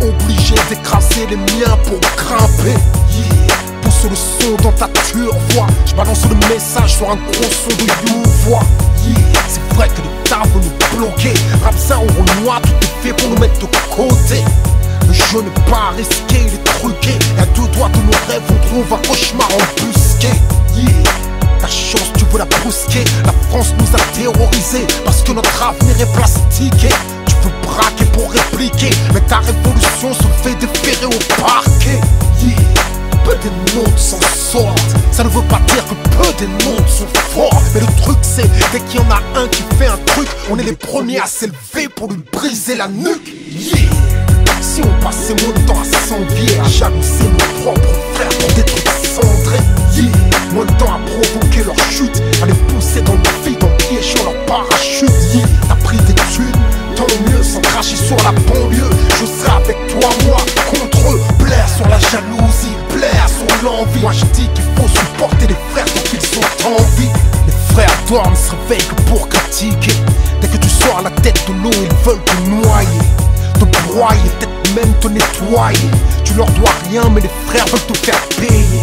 obligé d'écraser les miens pour grimper. Pousse le son dans ta turvoix. Je balance le message sur un gros son de you-voix. C'est vrai que l'État veut nous bloquer. Rapsa ou Renoir, tout est fait pour nous mettre de côté. Le jeu n'est pas risqué, il est truqué. Et à deux doigts de nos rêves, on trouve un cauchemar embusqué. Ta chance, tu veux la brusquer. La France nous a terrorisés parce que notre avenir est plastiqué. Tu veux braquer pour répliquer, mais ta révolution se fait déférer au parquet. Peu des nôtres s'en sortent. Ça ne veut pas dire que peu des nôtres sont forts. Mais le truc c'est, dès qu'il y en a un qui fait un truc, on est les premiers à s'élever pour lui briser la nuque. Si on passait moins de temps à s'envier, à jalouser nos propres frères pour des trucs cendrés, moins de temps à provoquer leur chute, à les pousser dans le vide en piégeant leur parachute. T'as pris des thunes, tant mieux, sans cracher sur la banlieue. Je serai avec toi, moi, contre eux. Blaire sur la jalousie, blaire sur l'envie. Moi je dis qu'il faut supporter les frères tant qu'ils sont en vie. Les frères dorment, se réveillent que pour critiquer. Dès que tu sors la tête de l'eau, ils veulent te noyer, te broyer, peut-être même te nettoyer. Tu leur dois rien, mais les frères veulent te faire payer.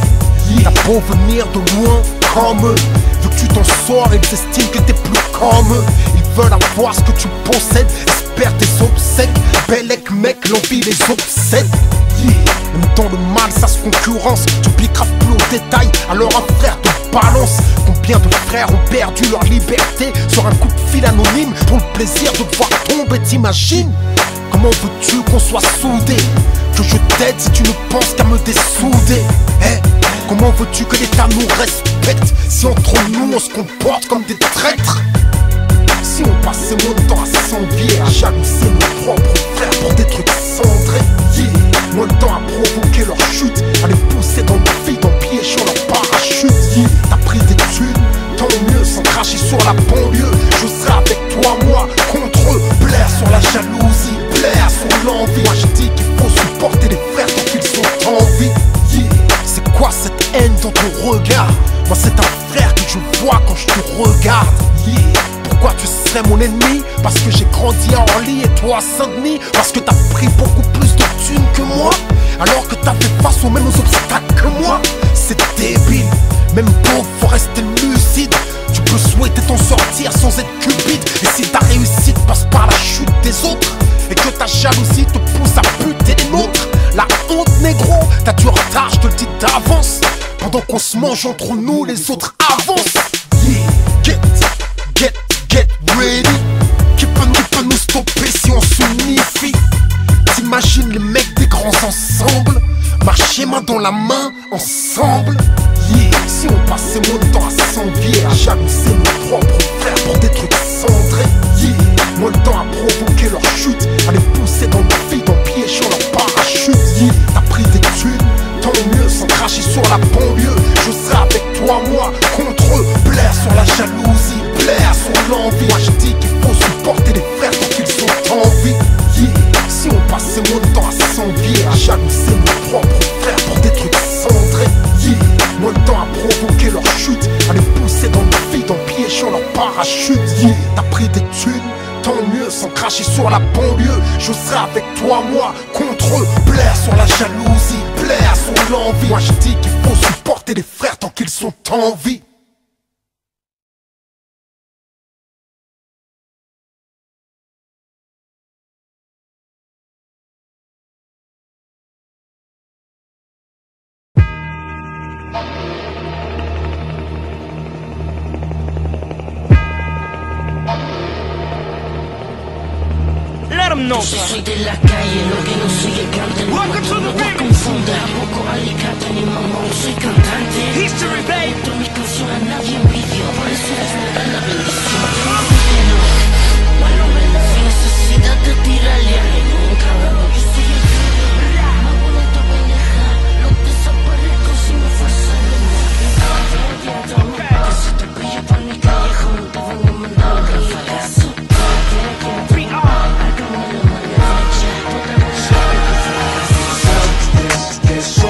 T'as beau venir de loin comme eux, vu que tu t'en sors, ils estiment que t'es plus comme eux. Ils veulent avoir ce que tu possèdes, espèrent tes obsèques. Bellec mec, l'envie les obsède. Même dans le mal, ça se concurrence. Tu piqueras plus au détail, alors un frère te balance. Combien de frères ont perdu leur liberté sur un coup de fil anonyme pour le plaisir de te voir tomber, t'imagines? Comment veux-tu qu'on soit soudés? Que je t'aide si tu ne penses qu'à me dessouder? Comment veux-tu que l'État nous respecte si entre nous on se comporte comme des traîtres? Si on passait moins de temps à s'envier, à jalouser nos propres frères pour des trucs cendrés, moins de temps à provoquer leur chute, à les pousser dans le vide en piégeant leur parachute. T'as pris des thunes, tant mieux, sans cracher sur la banlieue. Je serai avec toi, moi, contre eux. Blaire sur la jalousie, blaire sur l'envie. Moi je dis qu'il faut supporter les frères tant qu'ils sont en vie. C'est quoi cette haine dans ton regard? Moi c'est un frère que je vois quand je te regarde. Pourquoi tu serais mon ennemi? Parce que j'ai grandi à Orly et toi à Saint-Denis. Parce que t'as pris beaucoup plus de thunes que moi, alors que t'as fait face aux mêmes obstacles que moi. C'est débile, même pauvre faut rester lucide. Tu peux souhaiter t'en sortir sans être cupide. Et si ta réussite passe par la chute des autres, et que ta jalousie te pousse à buter les nôtres, la honte négro, t'as du retard, je te le dis d'avance. Pendant qu'on se mange entre nous, les autres avancent. Get ready. Qui peut nous stopper si on s'unifie? T'imagines les mecs des grands ensemble marcher main dans la main ensemble. Si on passait moins de temps à s'envier, à jalouser nos propres frères pour des trucs cendrés, moins de temps à provoquer leur chute, à les pousser dans le vide en piégeant leur parachute. T'as pris des thunes, tant mieux, sans cracher sur la banlieue. Je serai avec toi, moi, contre eux. Blaire sur la jalousie, blaire sur l'envie. Moi je dis qu'il faut supporter les frères tant qu'ils sont en vie. Si on passait moins de temps à s'envier, à jalouser nos propres frères pour des trucs cendrés, moins de temps à provoquer leur chute, à les pousser dans le vide en piégeant leur parachute. T'as pris des thunes, tant mieux, sans cracher sur la banlieue. Je serai avec toi, moi, contre eux. Blaire sur la jalousie, blaire sur l'envie. Moi je dis qu'il faut supporter les frères tant qu'ils sont en vie. No. Soy de la calle, lo que no soy el cante. No me confunda, tampoco alicate ni mamón, soy cantante. History, babe. Todas mis canciones nadie envidió, por eso les me da la bendición. Bueno, menos sin necesidad de tirarle a ningún cabrón. Yo soy el rey, más bonito pendeja. No desaparezco si me fuerza de nada. Que se te pilla por mi callejón, te vengo a mandar el rafagazo. Eso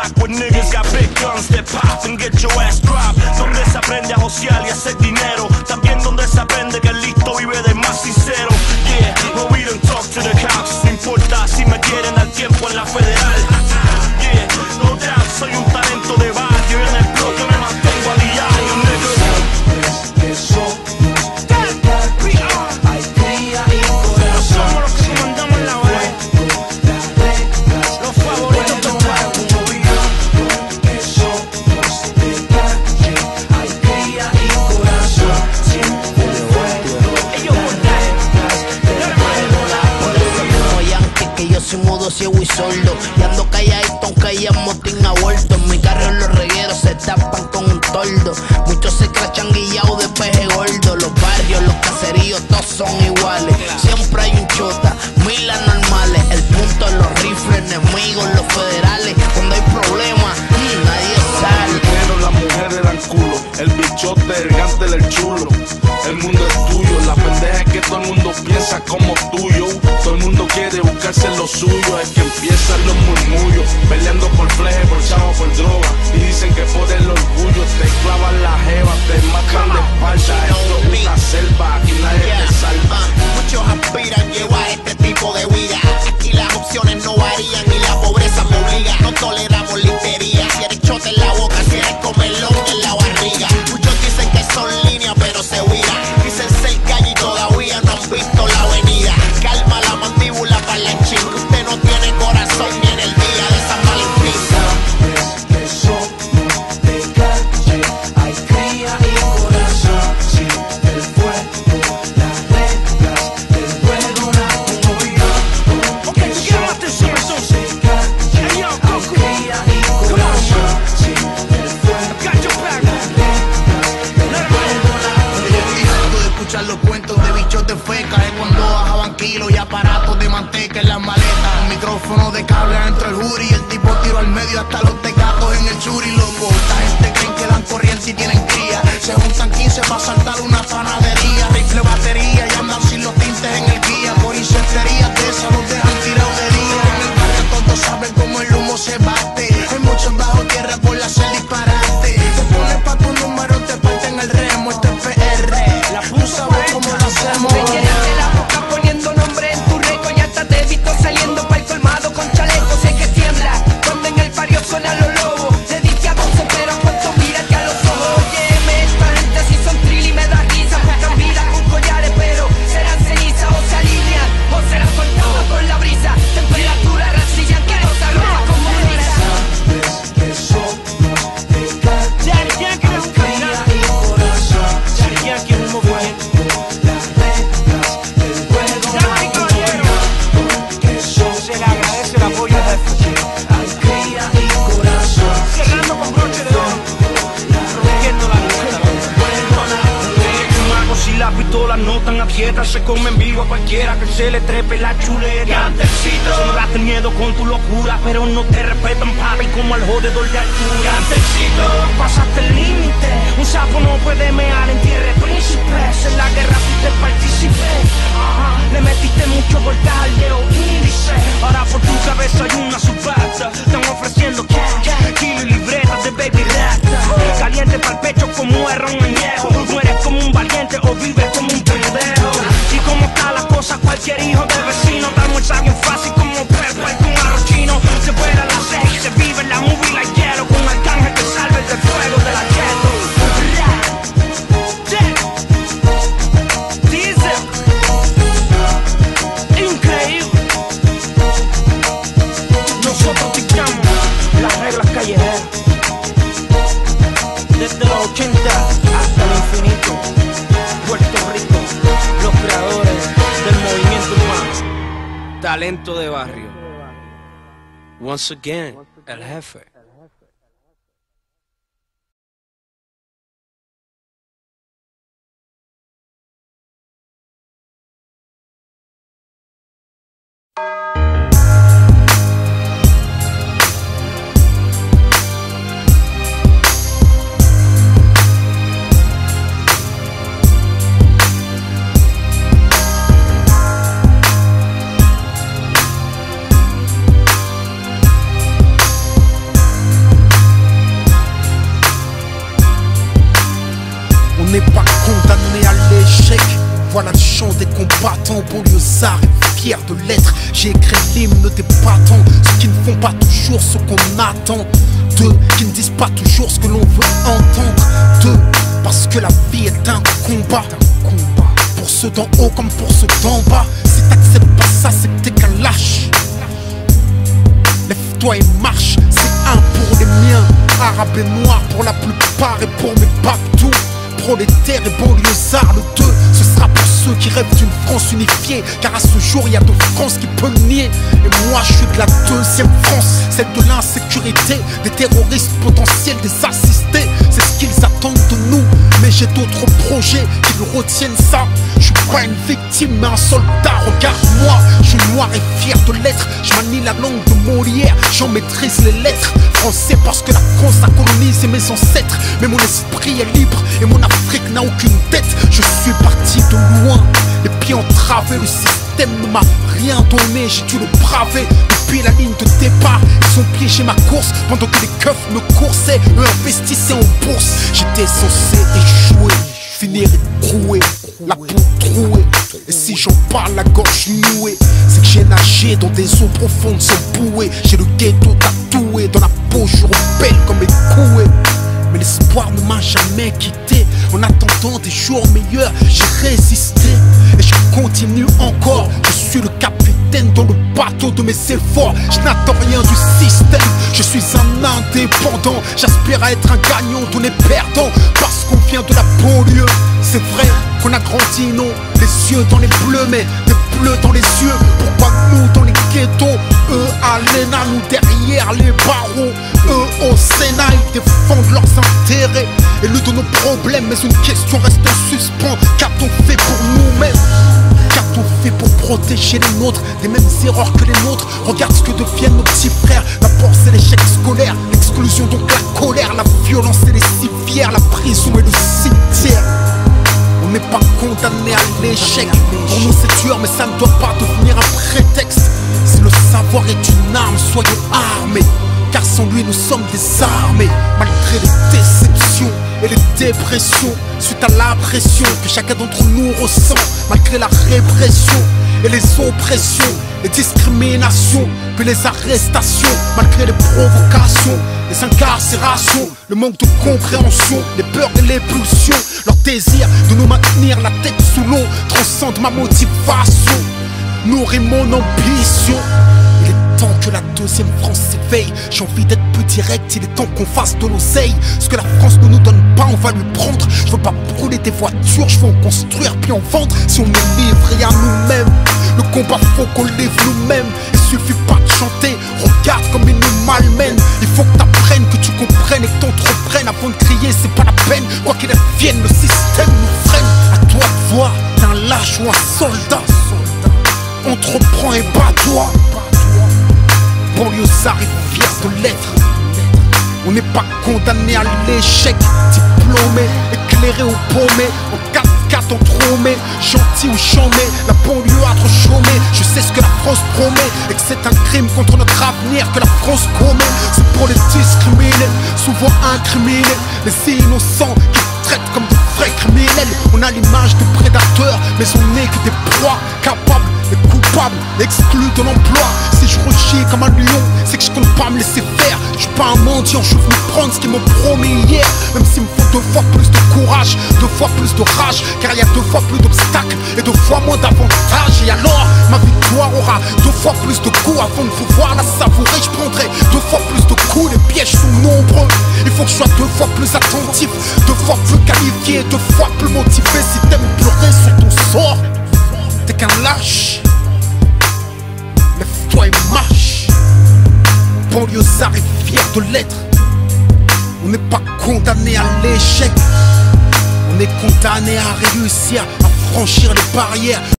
back with niggas got big guns that pop and get your ass dropped. Donde se aprende a josear y hacer dinero. También donde se aprende que el listo vive del más sincero. Yeah, well we don't talk to the cops. No importa si me quieren al tiempo en la federal. Yeah, no doubt, soy un talento de barrio. En el bloque me mantengo a diario, nigga. Que somos de calle, hay cría y corazón. Somos los que comandamos la hora. Los favoritos del pueblo. Que somos de calle, hay cría y corazón. Siempre fuego. Ellos Como Yankee, que yo soy mudo, ciego y sordo. Y ando calladito aunque haya motín a vuelto. En mi carro los regueros se tapan con un toldo. Muchos se crachan guillados de peje gordo. Los barrios, los caseríos, todos son iguales. Siempre hay un chota, mil anormales. El punto es los rifles, enemigos, los federales. Cuando hay problemas, nadie sale. Pero las mujeres dan culo, el bichote, el gántel, el chulo. El mundo es tuyo, la pendeja es que todo el mundo piensa como tuyo. Todo el mundo quiere buscarse lo suyo. Es que empiezan los murmullos, peleando por fleje, por chavo, por droga. Y dicen que por el orgullo te clavan la jeva, te matan de espalda. Esto es una selva, aquí nadie te salva. Muchos aspiran llevar este tipo de vida. Aquí las opciones no varían y la pobreza me obliga. No toleramos litería. Si eres chote en la boca, si eres comelón en la barriga. Muchos dicen que son líneas, pero se huirán. Dicen ser calle y todavía no han visto la avenida. Calma la mandíbula para la chica. Usted no tiene corazón ni en el día de San Valentín. Que somos de calle, hay cría y corazón. Siempre el fuego, las reglas del juego las pongo yo. Okay, so get out this summer soon. Hey, yo, go, Hay cría y corazón. Siempre el fuego, got your back. Harto de escuchar los cuentos de bichos de feca. Es cuando bajaban kilos y aparatos de manteca en las maletas. Un micrófono de cable dentro del jury. El tipo tiro al medio hasta los tecatos en el churi, loco. Esta gente creen que dan corriente y tienen cría. Se juntan 15 para saltar una panadería. Rifle, batería y andan sin los tintes en el guía. Por incentería de esas los dejan tirados de día. En el barrio todos saben cómo el humo se bate. Hay muchos bajo tierra por hacer disparate. Te pones pa' tu número, te parten el remo. Este es PR. La pusa, sabes cómo lo hacemos. Me llenaste la boca poniendo nombre en tu récord. Ya hasta te he visto saliendo pa'l colmado con chalecos. Sé que tiembla cuando en el barrio suenan los lobos. Le diste a 12 pero cuánto mírate a los ojos. Óyeme, esta gente si son trill y me da risa. Buscan vida con collares pero serán cenizas. O se alinean o serán cortados por la brisa. Temperatura rancillan que no se agrupa como brisa. Que somos de calle, Daddy Yankee es un cría cantante. y corazón. Daddy Yankee es un movimiento. Las reglas del juego Damas y las pongo caballeros, yo. Que somos se le agradece el apoyo al jefe. hay cría y corazón. Cerrando con broche de oro, rompiendo la libreta. Si la pistola no tan aprieta, se come en vivo a cualquiera que se le trepe la chuleta. Cantecito, sembraste miedo con tu locura, pero no te respetan, papi, como al jodedor de altura. Cantecito, pasaste el límite. Un sapo no puede mear en tierra de príncipes. En la guerra fuiste partícipe. Ajá, le metiste mucho voltaje al dedo índice. Ahora por tu cabeza hay una subasta. Están ofreciendo kilo y libretas de baby rata. Caliente pa'l pecho como el ron añejo. Mueres como un valiente o vives como un pendejo. Y como está la cosa, cualquier hijo de vecino da un mensaje fácil como Pepe con arroz chino. Se vuela la 6, se vive en la movie like hielo. Con arcángel que salve del fuego de la ghetto. Diesel, increíble. Nosotros dictamos las reglas callejeras. Desde los 80 hasta el infinito. Puerto Rico, los creadores del movimiento urbano. Talento de barrio. Once again, el jefe. Voilà le chant des combattants, banlieusards et fiers de l'être. J'ai écrit l'hymne des battants, ceux qui ne font pas toujours ce qu'on attend d'eux, qui ne disent pas toujours ce que l'on veut entendre d'eux. Parce que la vie est un combat, pour ceux d'en haut comme pour ceux d'en bas. Si t'acceptes pas ça, c'est que t'es qu'un lâche. Lève-toi et marche, c'est un pour les miens. Arabes et noirs pour la plupart et pour mes babdous. Prolétaires et banlieusards, le 2, ce sera pour ceux qui rêvent d'une France unifiée. Car à ce jour, il y a de France qui peut le nier. Et moi, je suis de la deuxième France, celle de l'insécurité, des terroristes potentiels, des assistés. C'est ce qu'ils attendent de nous. Mais j'ai d'autres projets qui me retiennent ça. Je suis pas une victime, mais un soldat, regarde-moi. Je suis noir et fier de l'être. Je manie la langue de Molière, j'en maîtrise les lettres. Français parce que la France a colonisé mes ancêtres. Mais mon esprit est libre et mon Afrique n'a aucune dette. Je suis parti de loin, les pieds entravés. Le système ne m'a rien donné, j'ai dû le braver. Depuis la ligne de départ, ils ont piégé ma course. Pendant que les keufs me coursaient, eux investissaient en bourse. J'étais censé échouer, finir écroué, la peau trouée. Et si j'en parle la gorge nouée, c'est que j'ai nagé dans des eaux profondes sans bouée. J'ai le ghetto tatoué dans la peau, je rebelle comme écoué. Mais l'espoir ne m'a jamais quitté. En attendant des jours meilleurs, j'ai résisté. Et je continue encore. Je suis le capitaine dans le bateau de mes efforts. Je n'attends rien du système. Je suis un indépendant. J'aspire à être un gagnant, tout n'est perdant. Parce qu'on vient de la banlieue. C'est vrai qu'on a grandi, non, les yeux dans les bleus, mais des bleus dans les yeux. Pourquoi nous dans les ghettos, eux à l'ENA, nous derrière les barreaux, eux au Sénat, ils défendent leurs intérêts et luttent de nos problèmes. Mais une question reste en suspens, qu'a-t-on fait pour nous-mêmes? Qu'a-t-on fait pour protéger les nôtres des mêmes erreurs que les nôtres? Regarde ce que deviennent nos petits frères. D'abord c'est l'échec scolaire, l'exclusion donc la colère, la violence et les civières, la prison et le cimetière. On n'est pas condamné à l'échec. Pour nous c'est dur mais ça ne doit pas devenir un prétexte. Si le savoir est une arme, soyons armés. Car sans lui nous sommes désarmés. Malgré les déceptions et les dépressions, suite à la pression que chacun d'entre nous ressent. Malgré la répression et les oppressions, les discriminations, puis les arrestations. Malgré les provocations, les incarcérations, le manque de compréhension, les peurs et les pulsions. Leur désir de nous maintenir la tête sous l'eau transcende ma motivation, nourrit mon ambition. Il est temps que la deuxième France s'éveille. J'ai envie d'être plus direct, il est temps qu'on fasse de l'oseille. Ce que la France ne nous donne pas, on va lui prendre. Je veux pas brûler des voitures, je veux en construire puis en vendre. Si on est livré à nous-mêmes, le combat faut qu'on livre nous-mêmes. Il suffit pas de chanter, regarde comme il nous malmène. Il faut que t'apprennes, que tu comprennes et que t'entreprennes. Avant de crier, c'est pas la peine. Quoi qu'il advienne, le système nous freine. À toi de voir, t'es un lâche ou un soldat. Entreprends et bats-toi. Banlieusard et fier de l'être. On n'est pas condamné à l'échec. Diplômé, éclairé ou paumé, en 4x4 entrômé, gentil ou chômé, la banlieue a trop chômé. Je sais ce que la France promet et que c'est un crime contre notre avenir que la France commet. C'est pour les discriminés, souvent incriminés, les innocents qui traitent comme de vrais criminels. On a l'image de prédateurs, mais on n'est que des proies capables et coupables, exclus de l'emploi. Si je rechie comme un lion, c'est que je compte pas me laisser faire. Je suis pas un mendiant, je veux prendre ce qu'ils m'ont promis hier. Même s'il me faut 2 fois plus de courage, 2 fois plus de rage, car il y a 2 fois plus d'obstacles et 2 fois moins d'avantages. Et alors, ma victoire aura 2 fois plus de coups. Avant de pouvoir la savourer, je prendrai 2 fois plus de coups. Les pièges sont nombreux, il faut que je sois 2 fois plus attentif, 2 fois plus qualifié, 2 fois plus motivé. Si t'aimes pleurer sur ton sort, t'es qu'un lâche. Lève-toi et marche. Banlieusard et fier de l'être. On n'est pas condamné à l'échec. On est condamné à réussir à franchir les barrières.